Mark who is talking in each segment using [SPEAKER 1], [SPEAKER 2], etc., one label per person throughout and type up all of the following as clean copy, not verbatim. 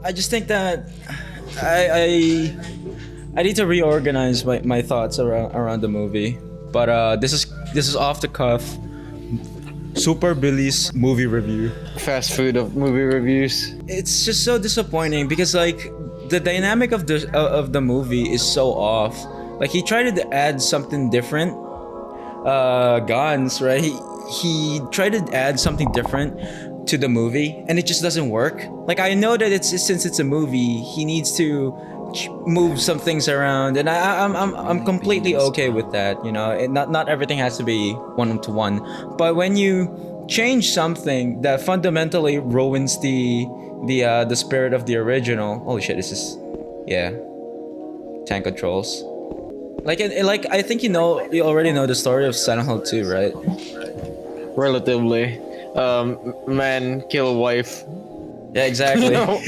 [SPEAKER 1] I just think that I I need to reorganize my thoughts around the movie. But this is off the cuff. Super Billy's movie review.
[SPEAKER 2] Fast food of movie reviews.
[SPEAKER 1] It's just so disappointing because like the dynamic of the movie is so off. Like he tried to add something different. Gans, right? He tried to add something different to the movie, and it just doesn't work. Like I know that it's since it's a movie, he needs to move some things around, and I'm completely okay with that. You know, not everything has to be one to one, but when you change something that fundamentally ruins the spirit of the original. Holy shit! This is yeah, tank controls. Like I think you already know the story of Silent Hill 2, right?
[SPEAKER 2] Relatively. Man kill wife.
[SPEAKER 1] Yeah, exactly.
[SPEAKER 2] No.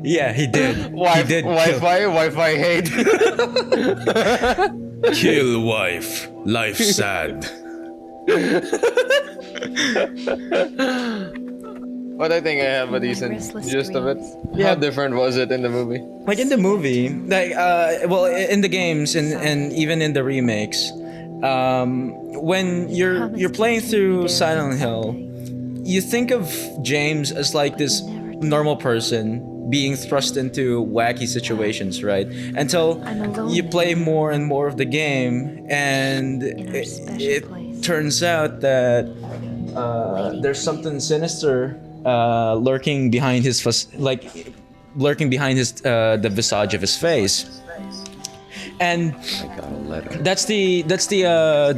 [SPEAKER 1] Yeah, he did. He did
[SPEAKER 2] Wi-Fi hate.
[SPEAKER 1] kill wife. Life sad.
[SPEAKER 2] But I think I have a decent gist of it.
[SPEAKER 1] Yeah.
[SPEAKER 2] How different was it in the movie?
[SPEAKER 1] Like in the movie, like well, in the games and even in the remakes, when you're playing through Silent Hill, you think of James as like this normal person being thrust into wacky situations, right? Until you play more and more of the game, and it turns out that there's something sinister lurking behind his the visage of his face. And that's the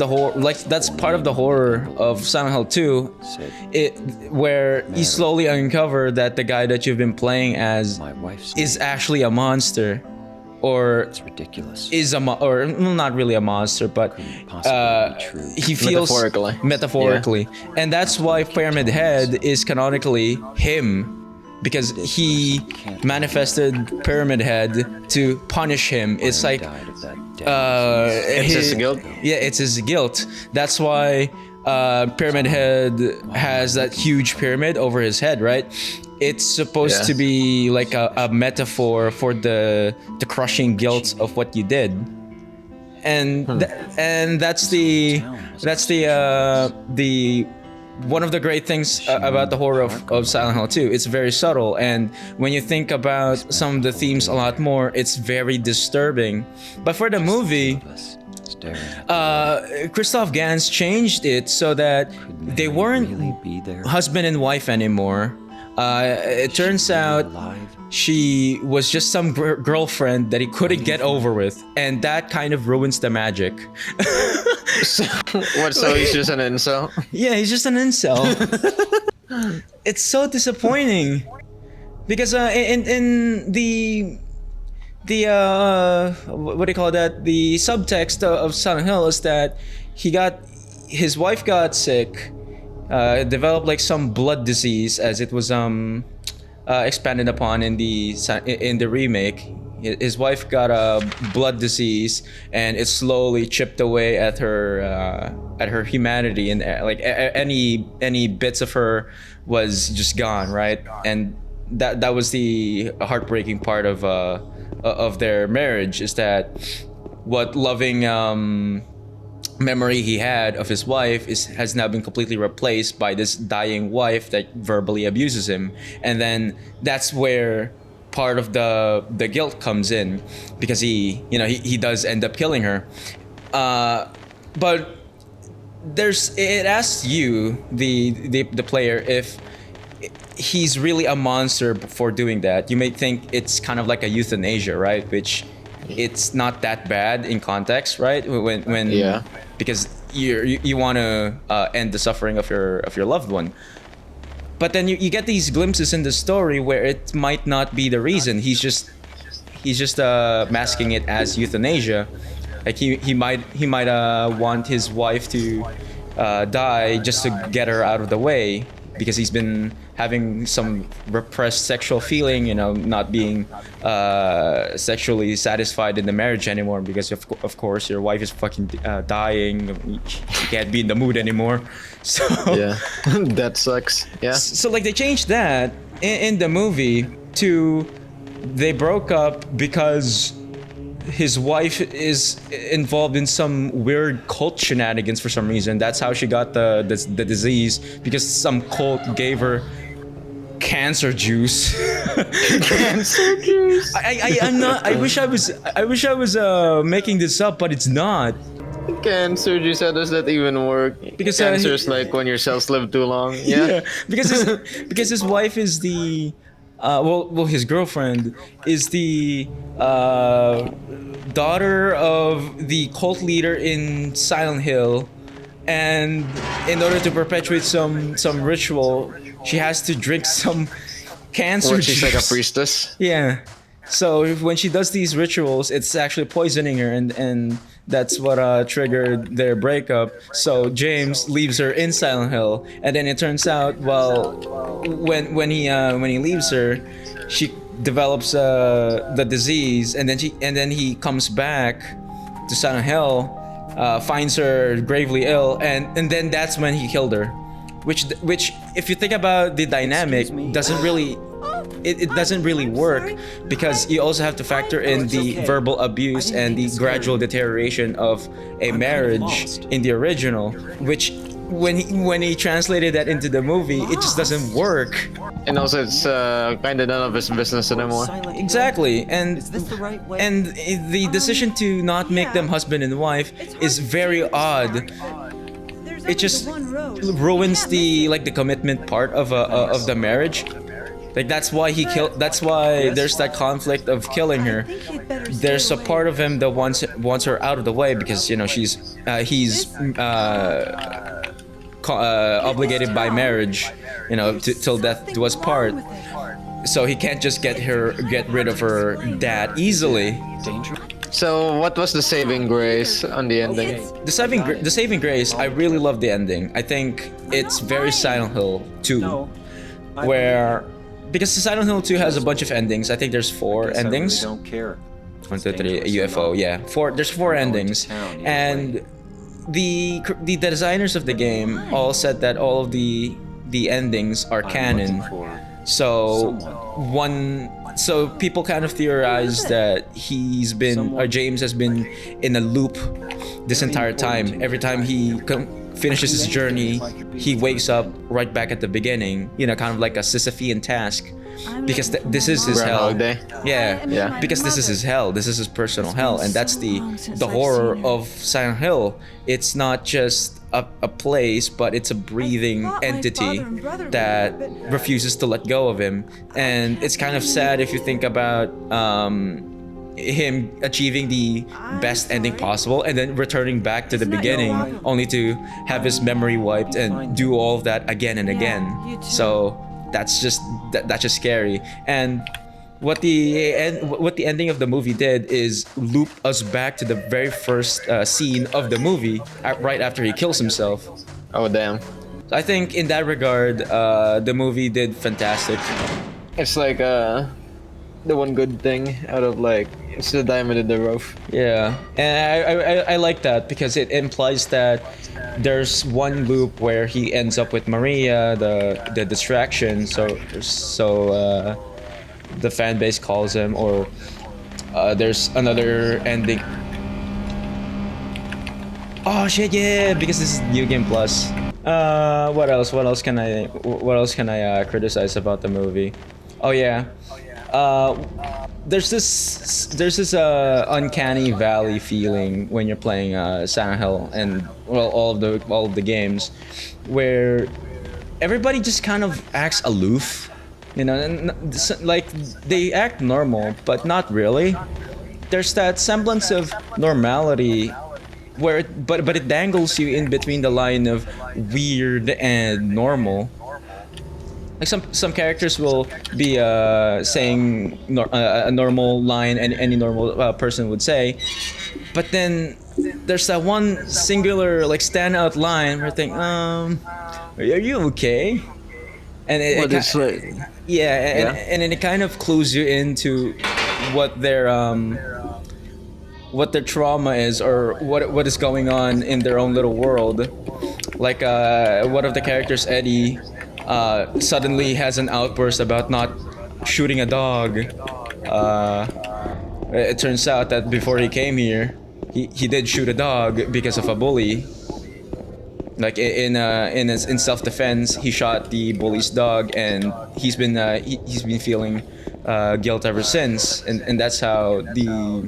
[SPEAKER 1] horror, like that's part of the horror of Silent Hill 2, where you slowly uncover that the guy that you've been playing as is actually a monster, or
[SPEAKER 3] It's ridiculous.
[SPEAKER 1] is or not really a monster, but he feels metaphorically, and that's why Pyramid Head is canonically him. Because he manifested Pyramid Head to punish him. It's like
[SPEAKER 2] It's his guilt?
[SPEAKER 1] Yeah, it's his guilt. That's why Pyramid Head has that huge pyramid over his head, right? It's supposed to be like a metaphor for the crushing guilt of what you did. And and that's the one of the great things about the horror of Silent Hill 2. It's very subtle, and when you think about some of the themes a lot more, it's very disturbing. But for the movie, Christophe Gans changed it so that they weren't husband and wife anymore. It turns out she was just some girlfriend that he couldn't get over with, and that kind of ruins the magic.
[SPEAKER 2] What? So he's just an incel?
[SPEAKER 1] Yeah, he's just an incel. It's so disappointing because in the what do you call that? The subtext of Silent Hill is that his wife got sick, developed like some blood disease, as it was expanded upon in the remake. His wife got a blood disease, and it slowly chipped away at her humanity, and like any bits of her was just gone, right? And that was the heartbreaking part of their marriage, is that what loving memory he had of his wife has now been completely replaced by this dying wife that verbally abuses him. And then that's where part of the guilt comes in, because he does end up killing her. But it asks you, the player, if he's really a monster for doing that. You may think it's kind of like a euthanasia, right? Which it's not that bad in context, right? When because you want to end the suffering of your loved one. But then you get these glimpses in the story where it might not be the reason. He's just masking it as euthanasia. Like he might want his wife to die just to get her out of the way, because he's been having some repressed sexual feeling, not being sexually satisfied in the marriage anymore because of course your wife is fucking dying. You can't be in the mood anymore. So
[SPEAKER 2] Yeah, that sucks. Yeah.
[SPEAKER 1] so like they changed that in the movie to they broke up because his wife is involved in some weird cult shenanigans for some reason. That's how she got the disease, because some cult gave her cancer juice.
[SPEAKER 2] Cancer juice.
[SPEAKER 1] I'm not. I wish I was making this up, but it's not.
[SPEAKER 2] Cancer juice. How does that even work?
[SPEAKER 1] Because,
[SPEAKER 2] cancer is like when your cells live too long. Yeah.
[SPEAKER 1] because his wife is the his girlfriend is the daughter of the cult leader in Silent Hill, and in order to perpetuate some ritual, she has to drink some cancer
[SPEAKER 2] She's
[SPEAKER 1] juice.
[SPEAKER 2] like a priestess.
[SPEAKER 1] Yeah. So when she does these rituals, it's actually poisoning her, and that's what triggered their breakup. So James leaves her in Silent Hill, and then it turns out, well, when he leaves her, she develops the disease, and then he comes back to Silent Hill, finds her gravely ill, and then that's when he killed her. Which if you think about the dynamic, doesn't really. It doesn't really work, because you also have to factor in the verbal abuse and the gradual deterioration of a marriage in the original, which when he translated that into the movie, it just doesn't work.
[SPEAKER 2] And also, it's kind of none of his business anymore.
[SPEAKER 1] Exactly, and the decision to not make them husband and wife is very odd. It just ruins the commitment part of the marriage. Like that's why he killed. That's why there's that conflict of killing her. There's a part of him that wants her out of the way because he's obligated by marriage, till death do us part. So he can't just get rid of her dad easily.
[SPEAKER 2] So what was the saving grace on the ending?
[SPEAKER 1] The saving grace. I really love the ending. I think it's very Silent Hill 2, where. Because Silent Hill 2 has a bunch of endings. I think there's 4 endings.
[SPEAKER 3] Don't care.
[SPEAKER 1] 1, 2, 3, a UFO. Yeah, 4. There's 4 endings, and the designers of the game all said that all of the endings are canon. So so people kind of theorize that James has been in a loop this entire time. Every time he finishes his journey, he wakes up right back at the beginning, kind of like a Sisyphean task, because this is his hell.
[SPEAKER 2] Day.
[SPEAKER 1] Yeah, because this is his hell. This is his personal hell, and that's the horror of Silent Hill. It's not just a place, but it's a breathing entity that refuses to let go of him, and it's kind of sad if you think about him achieving the best ending possible and then returning back to the beginning only to have his memory wiped and do all of that again and again. So that's just scary. And what the ending of the movie did is loop us back to the very first scene of the movie right after he kills himself.
[SPEAKER 2] Oh damn.
[SPEAKER 1] I think in that regard, the movie did fantastic.
[SPEAKER 2] It's like the one good thing out of it's the diamond in the rough.
[SPEAKER 1] Yeah, and I like that because it implies that there's one loop where he ends up with Maria, the distraction. So the fan base calls him, or there's another ending. Oh shit! Yeah, because this is New Game Plus. What else? What else can I criticize about the movie? Oh yeah. There's this uncanny valley feeling when you're playing Silent Hill and all of the games, where everybody just kind of acts aloof, and like they act normal but not really. There's that semblance of normality where it dangles you in between the line of weird and normal. Like some characters will be saying a normal line and any normal person would say, but then there's that one singular standout line where I think, are you okay? and
[SPEAKER 2] What is like?
[SPEAKER 1] yeah,
[SPEAKER 2] Yeah.
[SPEAKER 1] and it kind of clues you into what their trauma is, or what is going on in their own little world. Like one of the characters, Eddie, suddenly has an outburst about not shooting a dog. Uh, it turns out that before he came here, he did shoot a dog because of a bully. Like in self defense, he shot the bully's dog, and he's been feeling guilt ever since, and that's how the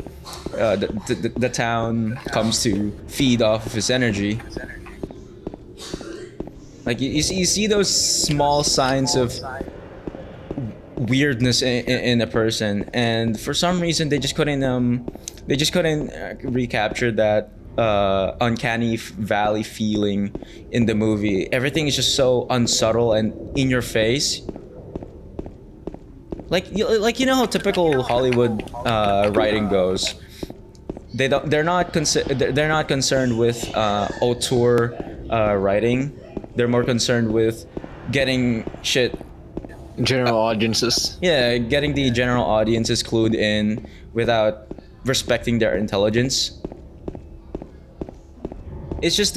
[SPEAKER 1] town comes to feed off of his energy. Like you see those small signs of weirdness in a person, and for some reason they just couldn't recapture that uncanny valley feeling in the movie. Everything is just so unsubtle and in your face. Like you know how typical Hollywood writing goes. They're not concerned with auteur writing. They're more concerned with getting shit.
[SPEAKER 2] General audiences.
[SPEAKER 1] Yeah, getting the general audiences clued in without respecting their intelligence. It's just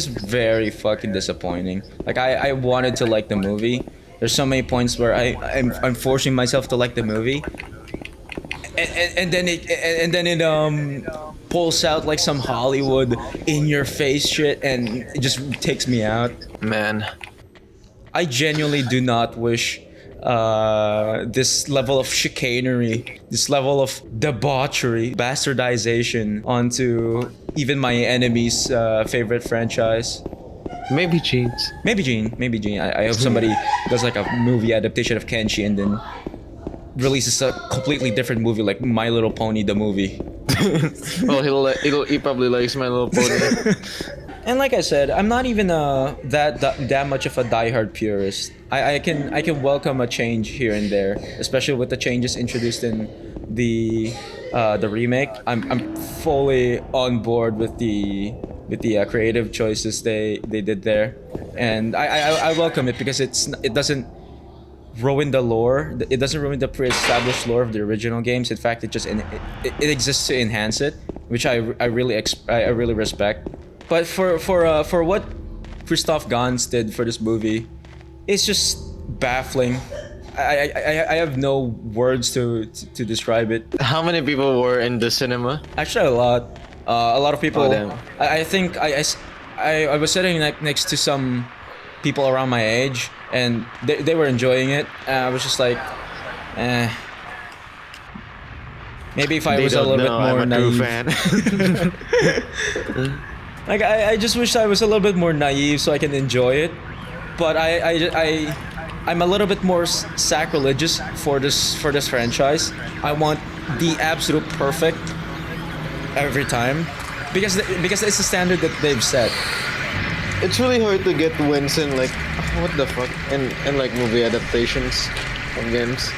[SPEAKER 1] very fucking disappointing. Like I wanted to like the movie. There's so many points where I'm forcing myself to like the movie, and then it pulls out like some Hollywood in your face shit, and it just takes me out.
[SPEAKER 2] Man.
[SPEAKER 1] I genuinely do not wish this level of chicanery, this level of debauchery, bastardization onto even my enemy's favorite franchise.
[SPEAKER 2] Maybe cheats.
[SPEAKER 1] Maybe Gene. I hope somebody does like a movie adaptation of Kenshi and then releases a completely different movie like My Little Pony the movie.
[SPEAKER 2] Well, he probably likes My Little Pony.
[SPEAKER 1] And like I said, I'm not even that much of a diehard purist. I can welcome a change here and there, especially with the changes introduced in the remake. I'm fully on board with the creative choices they did there, and I welcome it because it doesn't ruin the lore. It doesn't ruin the pre-established lore of the original games. In fact, it exists to enhance it, which I really respect. But for what Christophe Gans did for this movie, it's just baffling. I have no words to describe it.
[SPEAKER 2] How many people were in the cinema?
[SPEAKER 1] Actually, a lot of people.
[SPEAKER 2] Oh, damn.
[SPEAKER 1] I think I was sitting next to some people around my age, and they were enjoying it. I was just like, eh. Maybe if I was a little bit more
[SPEAKER 2] I'm a true
[SPEAKER 1] naive.
[SPEAKER 2] fan.
[SPEAKER 1] Like I just wish I was a little bit more naive so I can enjoy it, but I'm a little bit more sacrilegious for this franchise. I want the absolute perfect every time because it's the standard that they've set.
[SPEAKER 2] It's really hard to get wins in like what the fuck in like movie adaptations of games.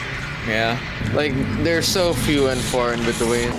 [SPEAKER 1] Yeah.
[SPEAKER 2] Like they're so few and far in between.